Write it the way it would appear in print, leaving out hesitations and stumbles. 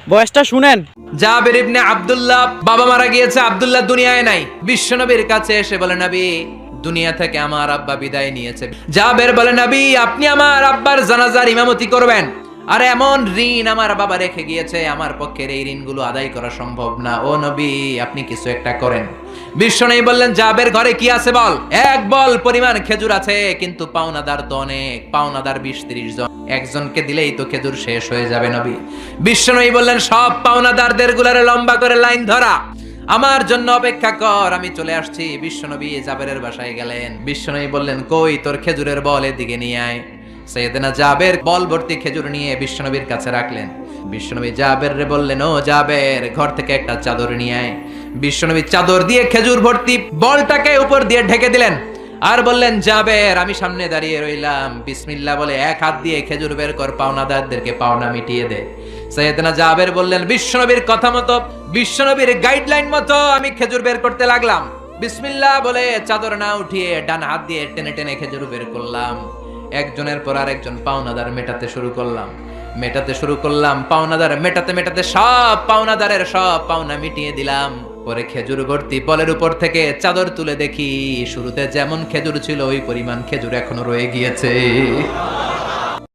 বয়সটা শুনেন। জাবের ইবনে আব্দুল্লাহ, বাবা মারা গিয়েছে, আব্দুল্লাহ দুনিয়ায় নাই। বিশ্বনবীর কাছে এসে বলে, নবী, দুনিয়া থেকে আমার আব্বা বিদায় নিয়েছে। জাবের বলে, নবী, আপনি আমার আব্বার জানাজার ইমামতি করবেন। আর এমন ঋণ আমার বাবা রেখে গিয়েছে, আমার পক্ষে এই ঋণগুলো আদায় করা সম্ভব না। ও নবী, আপনি কিছু একটা করেন। বিশ্বনবী বললেন, জাবের ঘরে কি আছে বল। এক বল পরিমাণ খেজুর আছে, কিন্তু পাওনাদার তো অনেক, পাওনাদার 20-30 জন, একজনকে দিলেই তো খেজুর শেষ হয়ে যাবে নবী। বিশ্বনবী বললেন, সব পাওনাদারদের গুলারে লম্বা করে লাইন ধরা, আমার জন্য অপেক্ষা কর, আমি চলে আসছি। বিশ্বনবী জাবেরের বাসায় গেলেন। বিশ্বনবী বললেন, কই তোর খেজুরের বল, এদিকে নিয়ে আয়। সাইয়েদনা জাবের বল ভর্তি খেজুর নিয়ে বিশ্বনবীর কাছে রাখলেন। বিশ্বনবী জাবের রে বললেন, ও জাবের, ঘর থেকে একটা চাদর নিয়ে আয়। বিশ্বনবী চাদর দিয়ে খেজুর ভর্তি বলটাকে উপর দিয়ে ঢেকে দিলেন, আর বললেন, জাবের, আমি সামনে দাঁড়িয়ে রইলাম, বিসমিল্লাহ বলে এক হাত দিয়ে খেজুর বের কর, পাওনাদারদেরকে পাওনা মিটিয়ে দে। সাইয়েদনা জাবের বললেন, বিশ্বনবীর কথা মতো, বিশ্বনবীর গাইডলাইন মতো আমি খেজুর বের করতে লাগলাম। বিসমিল্লাহ বলে চাদর না উঠিয়ে ডান হাত দিয়ে টেনে টেনে খেজুর বের করলাম। একজনের পর আরেকজন পাওনাদার মেটাতে শুরু করলাম। পাওনাদার মেটাতে মেটাতে সব পাওনাদারের সব পাওনা মিটিয়ে দিলাম। পরে খেজুর ভর্তি বলের উপর থেকে চাদর তুলে দেখি, শুরুতে যেমন খেজুর ছিল ওই পরিমাণ খেজুর এখনো রয়ে গিয়েছে।